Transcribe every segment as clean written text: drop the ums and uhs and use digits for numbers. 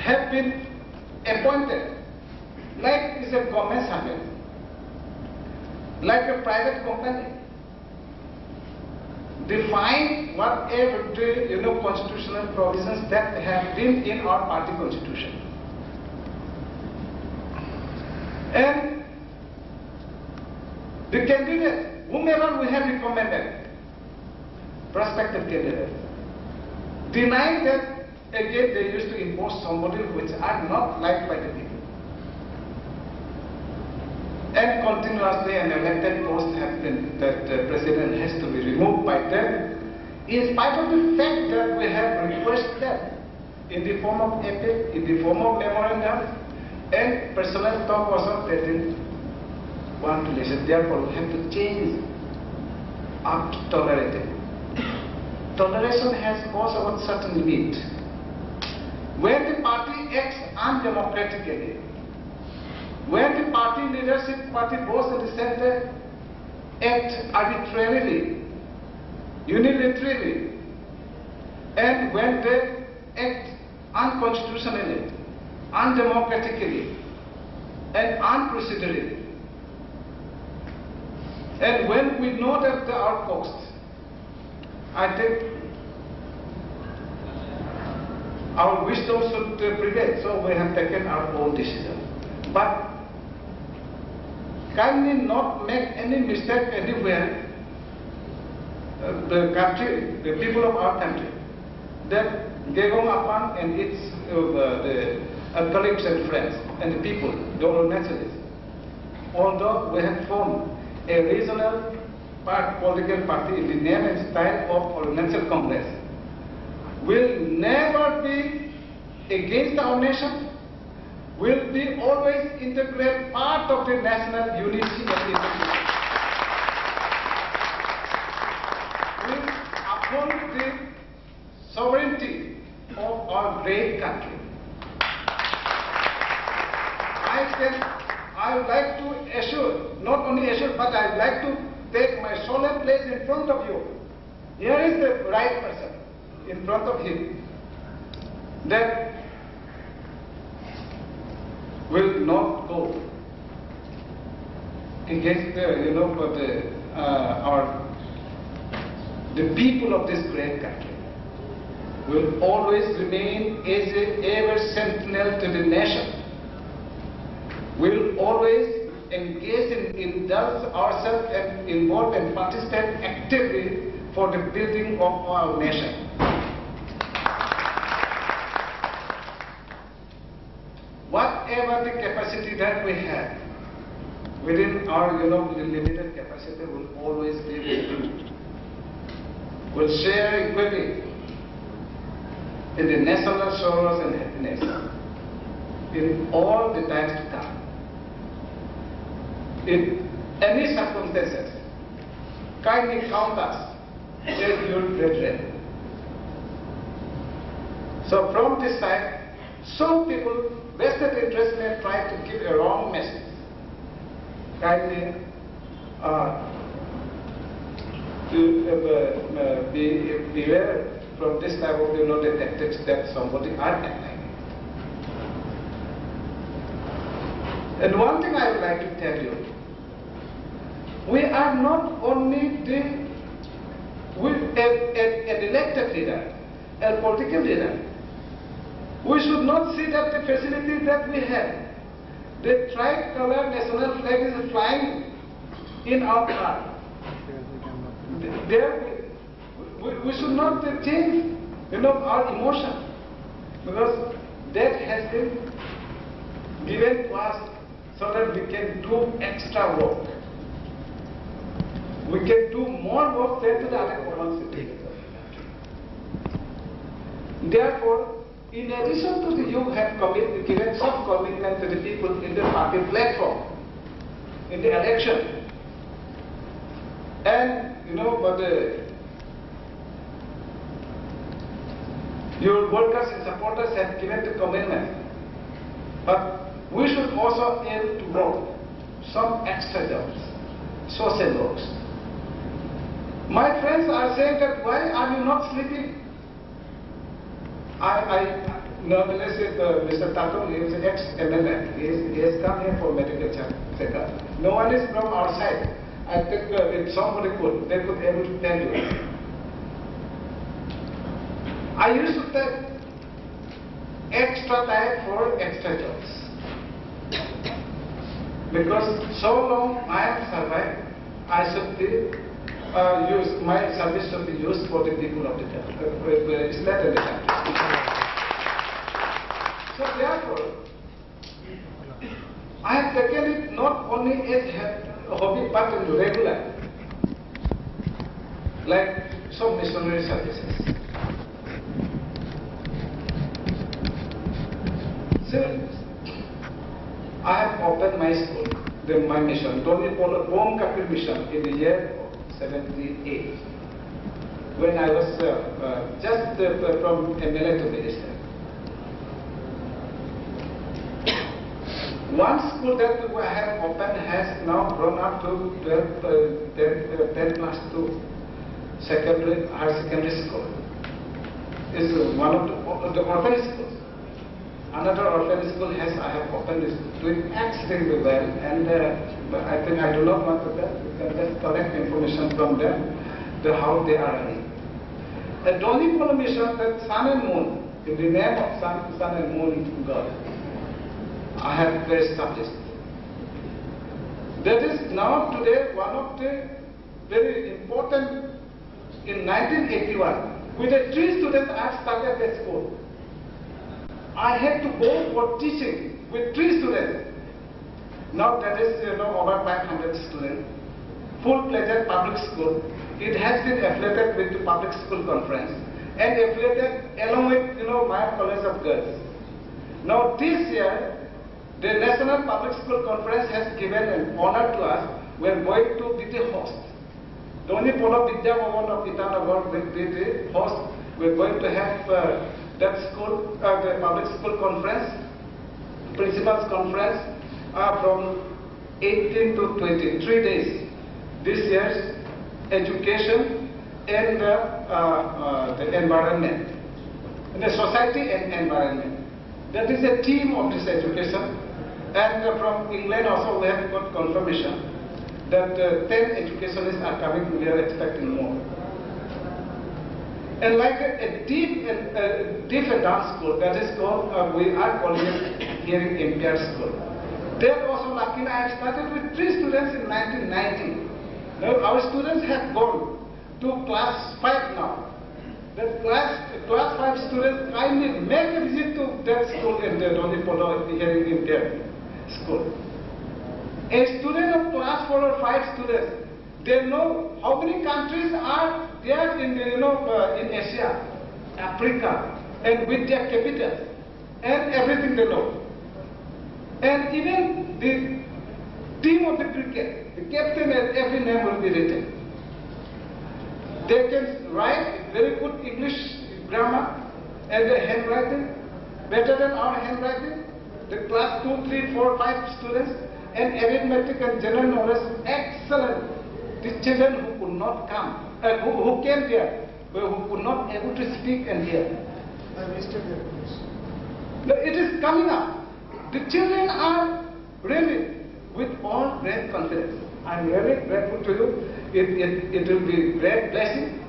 have been appointed like it's a government servant, like a private company. Define whatever the constitutional provisions that have been in our party constitution. And the candidate, whomever we have recommended, prospective candidate, denying that again they used to impose somebody which are not liked by the people. And continuously an elected post has been, that the president has to be removed by them, in spite of the fact that we have requested them in the form of epic, in the form of memorandum, and personal talk also they didn't want to listen. Therefore, we have to change up to tolerate it. Toleration has also a certain limit. When the party acts undemocratically, when the party leadership, party boss in the center act arbitrarily, unilaterally, and when they act unconstitutionally, undemocratically, and unprocedurally, and when we know that there are costs, I think our wisdom should prevail, so we have taken our own decision. But kindly not make any mistake anywhere, the country, the people of our country, that Geong Apang and its colleagues and friends and the people, the Arunachalists, although we have formed a regional political party in the name and style of Arunachal Congress, will never be against our nation, will be always integral part of the national unity and integrity. Will uphold the sovereignty of our great country. I would like to assure, not only assure, but I would like to take my solemn place in front of you. Here is the right person in front of him, that will not go against the people of this great country. Will always remain as a ever sentinel to the nation. Will always engage in indulge ourselves and involve and participate actively for the building of our nation. Whatever the capacity that we have, within our limited capacity, will always be with you. Will share equally in the national sorrows and happiness in all the times to come. In any circumstances, kindly count us as your brethren. So from this side, some people, vested interest may try to give a wrong message. Kindly to beware from this type of the tactics that somebody are applying. And one thing I would like to tell you, we are not only an elected leader, a political leader. We should not see that the facility that we have, the tricolor national flag is flying in our park. We should not change, our emotion, because that has been given to us so that we can do extra work. We can do more work than to the other common citizens. Therefore, in addition to the, you have given some commitment to the people in the party platform, in the election, and your workers and supporters have given the commitment. But we should also aim to work some extra jobs, social works. My friends are saying that why are you not sleeping? No, let's say Mr. Tatung is ex-MLA. He has come here for medical checkup. No one is from outside. I think if somebody could, they could able to tell you. I used to take extra time for extra jobs. Because so long I have survived, I should be my service should be used for the people of the state and the country. So therefore, I have taken it not only as a hobby but in regular, like some missionary services. So, I have opened my school, my mission, Doni Polo Bom Kapil mission in the year 78, when I was just from MLA to minister. One school that I have opened has now grown up to 10 class to higher secondary school. It's one of the orphan schools. Another orphan school I have opened is doing extremely well, and I think I do not want to tell. You can just collect information from them, how they are running. The Doni Polo mission, that sun and moon, in the name of sun and moon God, I have established. That is now today one of the very important. In 1981, with the 3 students I have started that school. I had to go for teaching with 3 students. Now that is over 500 students. Full-fledged public school. It has been affiliated with the public school conference and affiliated along with my college of girls. Now this year, the National Public School Conference has given an honor to us. We are going to be the host. Doni Polo Vidya Bhavan of Itanagar will be the host. We are going to have that school, the public school conference, principals conference from 18 to 20, 3 days. This year's education and the environment, and the society and environment. That is the theme of this education. And from England also we have got confirmation that 10 educationists are coming. We are expecting more. And like a deep and dance school, that is called, we are calling it hearing impaired school. That also Lakina I started with 3 students in 1990. Now our students have gone to class 5 now. That class 5 students kindly make a visit to that school in the Doni Polo hearing impaired school. A student of class 4 or 5 students, they know how many countries are there in in Asia, Africa, and with their capitals, and everything they know. And even the team of the cricket, the captain and every name will be written. They can write very good English grammar and the handwriting, better than our handwriting. The class 2, 3, 4, 5 students, and arithmetic and general knowledge, excellent. The children who could not come, who came there, but who could not able to speak and hear. It is coming up. The children are really with all great confidence. I am really grateful to you. It will be great blessing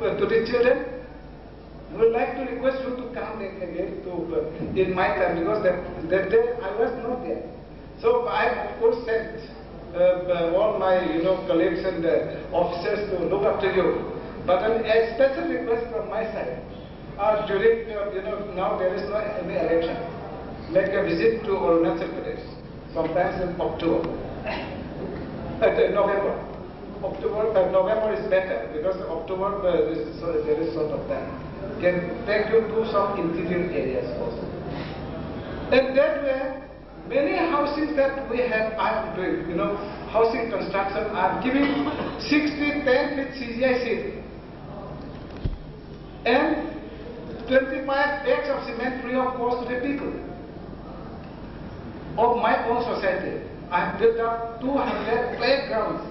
to the children. I would like to request you to come again to in my time, because that day I was not there. So I of course sent all my colleagues and officers to look after you. But a special request from my side, during now there is no any election, make a visit to Arunachal Pradesh, sometimes in October, November. November is better, because October there is sort of time. Can take you to some interior areas also. And that way, many houses that we have are doing, housing construction are giving 60, 10 feet CGI seat and 25 bags of cement free of cost to the people. Of my own society, I have built up 200 playgrounds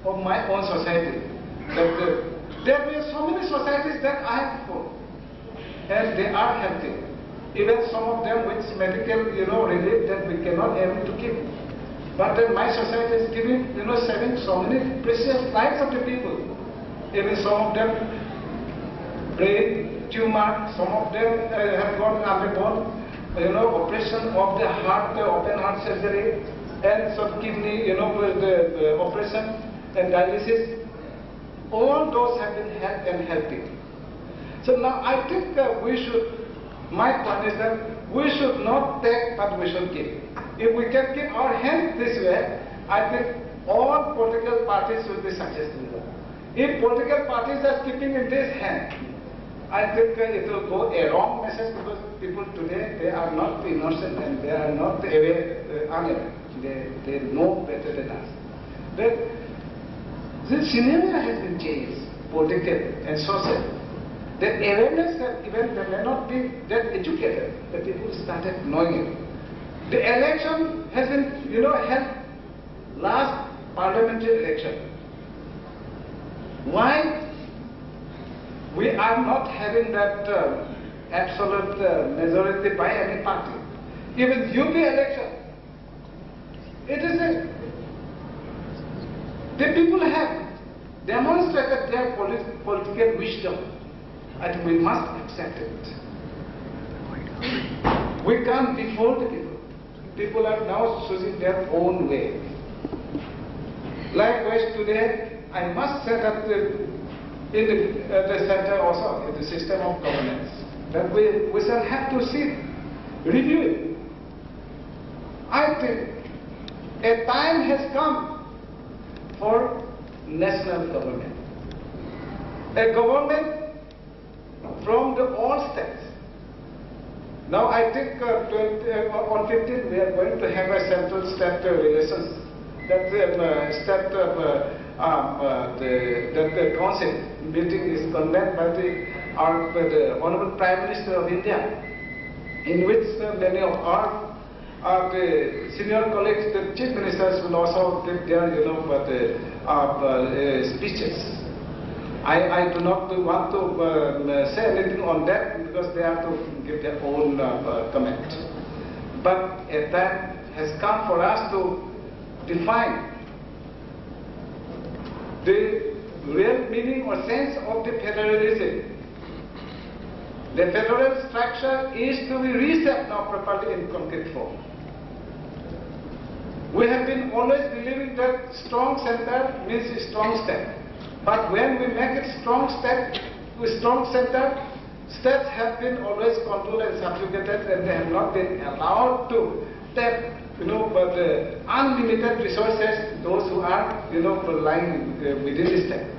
of my own society. There were so many societies that I have before, and they are healthy. Even some of them with medical, relief that we cannot able to give. But then my society is giving, saving so many precious lives of the people. Even some of them brain tumor, some of them have undergone, operation of the heart, open heart surgery, and some kidney, the operation and dialysis. All those have been helped and helping. So now I think we should. My point is that we should not take, but we should give. If we can keep our hands this way, I think all political parties will be successful. If political parties are keeping in this hand, I think it will go a wrong message, because people today, they are not innocent and they are not aware, unaware. They know better than us. But the scenario has been changed, political and social. The awareness that even they may not be that educated, the people started knowing it. The election has been, held last parliamentary election. Why we are not having that absolute majority by any party? Even UP election, it is the people have demonstrated their political wisdom. And we must accept it. We can't default the people. People are now choosing their own way. Likewise today, I must say that in the center also, in the system of governance, that we shall have to see, review it. I think a time has come for national government. A government from the all states. Now I think on 15th we are going to have a central state relations. That the council meeting is convened by the Honorable Prime Minister of India, in which many of our the senior colleagues, the chief ministers, will also give their speeches. I do not want to say anything on that, because they have to give their own comment. But a time has come for us to define the real meaning or sense of the federalism. The federal structure is to be reshaped now properly in concrete form. We have been always believing that strong center means strong state. But when we make it strong state, with strong center, states have been always controlled and subjugated, and they have not been allowed to tap, but unlimited resources, those who are, lying within the state,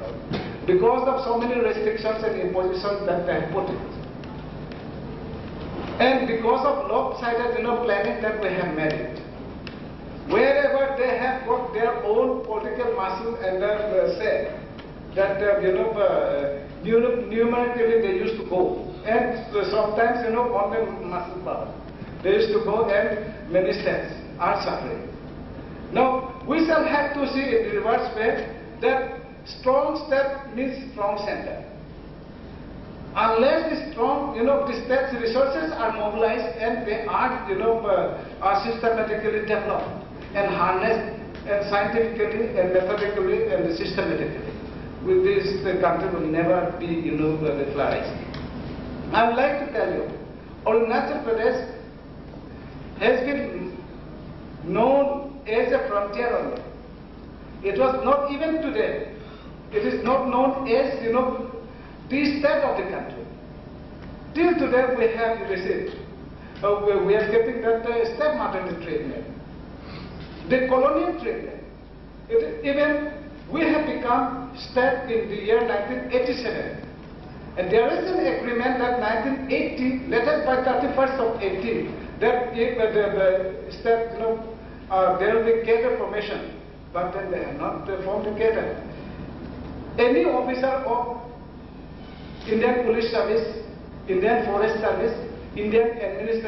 because of so many restrictions and impositions that they have put in. And because of lopsided, planning that we have made it. Wherever they have got their own political muscle and say, that numerically they used to go, and sometimes on the muscle power they used to go, and many states are suffering. Now we shall have to see in the reverse way that strong state means strong center. Unless the strong, the state's resources are mobilized and they are systematically developed and harnessed and scientifically and methodically and systematically, with this, the country will never be, flourished. I would like to tell you, Arunachal Pradesh has been known as a frontier only. It was not even today. It is not known as, the state of the country. Till today we have received, we are getting that stepmother treatment, the colonial treatment. Even we have become state in the year 1987. And there is an agreement that 1980, lettered by 31st of 18, that if the state, there will be cadre formation, but then they have not formed a cadre. Any officer of Indian Police Service, Indian Forest Service, Indian Administration,